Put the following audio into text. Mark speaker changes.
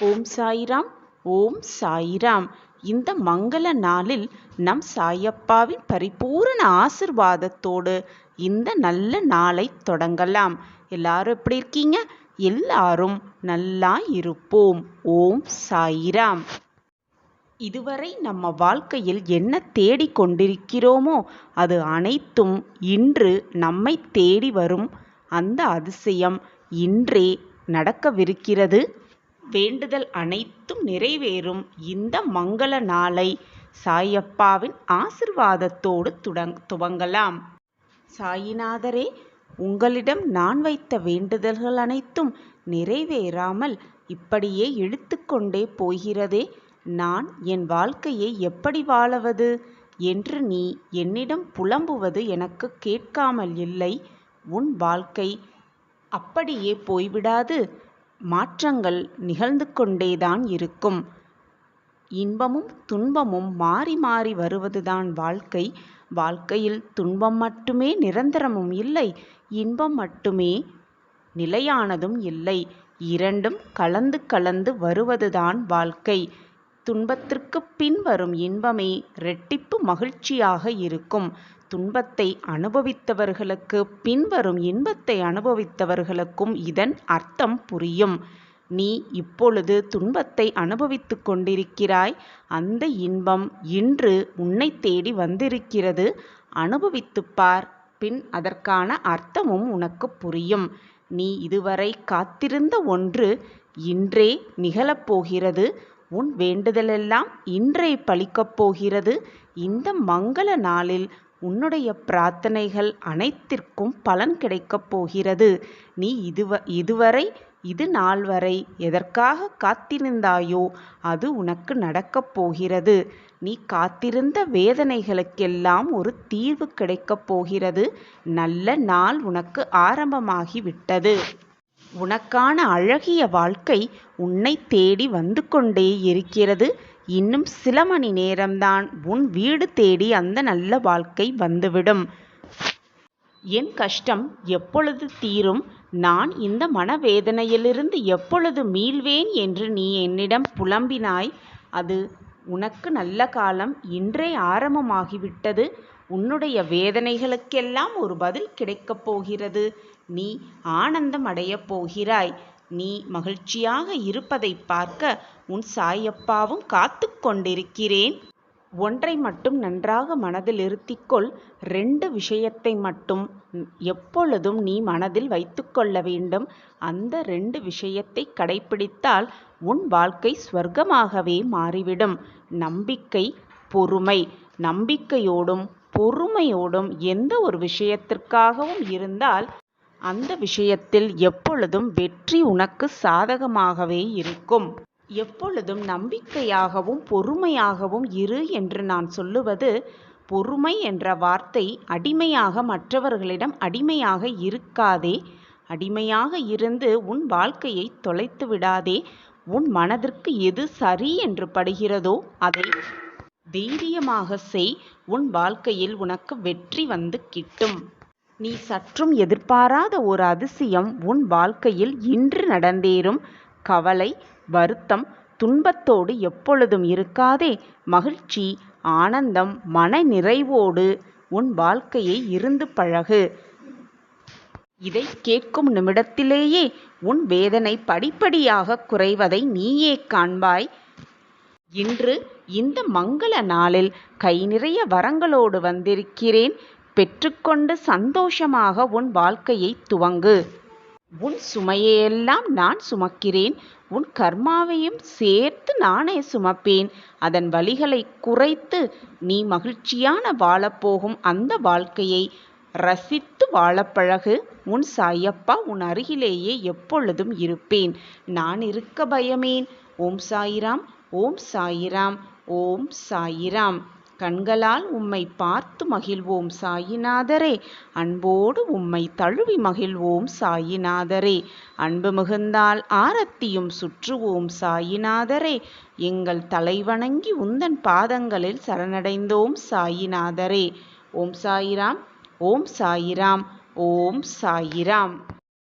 Speaker 1: ஓம் சாய்ராம். ஓம் சாய்ராம். இந்த மங்கள நாளில் நம் சாயப்பாவின் பரிபூரண ஆசிர்வாதத்தோடு இந்த நல்ல நாளை தொடங்கலாம். எல்லாரும் எப்படி இருக்கீங்க? எல்லாரும் நல்லா இருப்போம். ஓம் சாய்ராம். இதுவரை நம்ம வாழ்க்கையில் என்ன தேடிக் கொண்டிருக்கிறோமோ அது அனைத்தும் இன்று நம்மை தேடி வரும் அந்த அதிசயம் இன்றே நடக்கவிருக்கிறது. வேண்டுதல் அனைத்தும் நிறைவேறும் இந்த மங்கள நாளை சாயப்பாவின் ஆசிர்வாதத்தோடு துவங்கலாம். சாயிநாதரே, உங்களிடம் நான் வைத்த வேண்டுதல்கள் அனைத்தும் நிறைவேறாமல் இப்படியே இழுத்துக்கொண்டே போகிறதே, நான் என் வாழ்க்கையை எப்படி வாழவது என்று நீ என்னிடம் புலம்புவது எனக்கு கேட்காமல் இல்லை. உன் வாழ்க்கை அப்படியே போய்விடாது. மாற்றங்கள் நிகழ்ந்து கொண்டேதான் இருக்கும். இன்பமும் துன்பமும் மாறி மாறி வருவதுதான் வாழ்க்கை. வாழ்க்கையில் துன்பம் மட்டுமே நிரந்தரமும் இல்லை, இன்பம் மட்டுமே நிலையானதும் இல்லை. இரண்டும் கலந்து கலந்து வருவதுதான் வாழ்க்கை. துன்பத்திற்கு பின் வரும் இன்பமே இரட்டிப்பு மகிழ்ச்சியாக இருக்கும். துன்பத்தை அனுபவித்தவர்களுக்கு பின்வரும் இன்பத்தை அனுபவித்தவர்களுக்கும் இதன் அர்த்தம் புரியும். நீ இப்பொழுது துன்பத்தை அனுபவித்து கொண்டிருக்கிறாய். அந்த இன்பம் இன்று உன்னை தேடி வந்திருக்கிறது. அனுபவித்துப் பார். பின் அதற்கான அர்த்தமும் உனக்கு புரியும். நீ இதுவரை காத்திருந்த ஒன்று இன்றே நிகழப்போகிறது. உன் வேண்டுதலெல்லாம் இன்றே பலிக்கப் போகிறது. இந்த மங்கள நாளில் உன்னுடைய பிரார்த்தனைகள் அனைத்திற்கும் பலன் கிடைக்கப் போகிறது. நீ இது நாள் வரை எதற்காக காத்திருந்தாயோ அது உனக்கு நடக்கப் போகிறது. நீ காத்திருந்த வேதனைகளுக்கெல்லாம் ஒரு தீர்வு கிடைக்கப் போகிறது. நல்ல நாள் உனக்கு ஆரம்பமாகிவிட்டது. உனக்கான அழகிய வாழ்க்கை உன்னை தேடி வந்து கொண்டே இருக்கிறது. இன்னும் சில மணி நேரம்தான் உன் வீடு தேடி அந்த நல்ல வாழ்க்கை வந்துவிடும். என் கஷ்டம் எப்பொழுது தீரும், நான் இந்த மனவேதனையிலிருந்து எப்பொழுது மீள்வேன் என்று நீ என்னிடம் புலம்பினாய். அது உனக்கு நல்ல காலம் இன்றே ஆரம்பமாகிவிட்டது. உன்னுடைய வேதனைகளுக்கெல்லாம் ஒரு பதில் கிடைக்கப் போகிறது. நீ ஆனந்தம் அடையப் போகிறாய். நீ மகிழ்ச்சியாக இருப்பதை பார்க்க உன் சாயப்பாவும் காத்து கொண்டிருக்கிறேன். ஒன்றை மட்டும் நன்றாக மனதில் இருத்திக்கொள். 2 விஷயத்தை மட்டும் எப்பொழுதும் நீ மனதில் வைத்து கொள்ள வேண்டும். அந்த 2 விஷயத்தை கடைபிடித்தால் உன் வாழ்க்கை ஸ்வர்க்கமாகவே மாறிவிடும். நம்பிக்கை, பொறுமை. நம்பிக்கையோடும் பொறுமையோடும் எந்த ஒரு விஷயத்திற்காகவும் இருந்தால் அந்த விஷயத்தில் எப்பொழுதும் வெற்றி உனக்கு சாதகமாகவே இருக்கும். எப்பொழுதும் நம்பிக்கையாகவும் பொறுமையாகவும் இரு என்று நான் சொல்லுவது, பொறுமை என்ற வார்த்தை அடிமையாக மற்றவர்களிடம் அடிமையாக இருக்காதே. அடிமையாக இருந்து உன் வாழ்க்கையை தொலைத்து விடாதே. உன் மனதிற்கு எது சரி என்று படுகிறதோ அதை தைரியமாக செய். உன் வாழ்க்கையில் உனக்கு வெற்றி வந்து கிட்டும். நீ சற்றும் எதிர்பாராத ஒரு அதிசயம் உன் வாழ்க்கையில் இன்று நடந்தேறும். கவலை, வருத்தம், துன்பத்தோடு எப்பொழுதும் இருக்காதே. மகிழ்ச்சி, ஆனந்தம், மன நிறைவோடு உன் வாழ்க்கையை இருந்து பழகு. இதை கேட்கும் நிமிடத்திலேயே உன் வேதனை படிப்படியாக குறைவதை நீயே காண்பாய். இன்று இந்த மங்கள நாளில் கை நிறைய வரங்களோடு வந்திருக்கிறேன். பெற்றுக்கொண்டு சந்தோஷமாக உன் வாழ்க்கையை துவங்கு. உன் சுமையெல்லாம் நான் சுமக்கிறேன். உன் கர்மாவையும் சேர்த்து நானே சுமப்பேன். அதன் வலிகளை குறைத்து நீ மகிழ்ச்சியான வாழப்போகும் அந்த வாழ்க்கையை ரசித்து வாழப்பழகு. உன் சாயப்பா உன் அருகிலேயே எப்பொழுதும் இருப்பேன். நான் இருக்க பயமேன். ஓம் சாய்ராம். ஓம் சாய்ராம். ஓம் சாய்ராம். கண்களால் உம்மை பார்த்து மகிழ்வோம் சாயிநாதரே. அன்போடு உம்மை தழுவி மகிழ்வோம் சாயிநாதரே. அன்பு மிகுந்தால் ஆரத்தியும் சுற்றுவோம் சாயிநாதரே. எங்கள் தலைவணங்கி உந்தன் பாதங்களில் சரணடைந்தோம் சாயிநாதரே. ஓம் சாய்ராம். ஓம் சாய்ராம். ஓம் சாய்ராம்.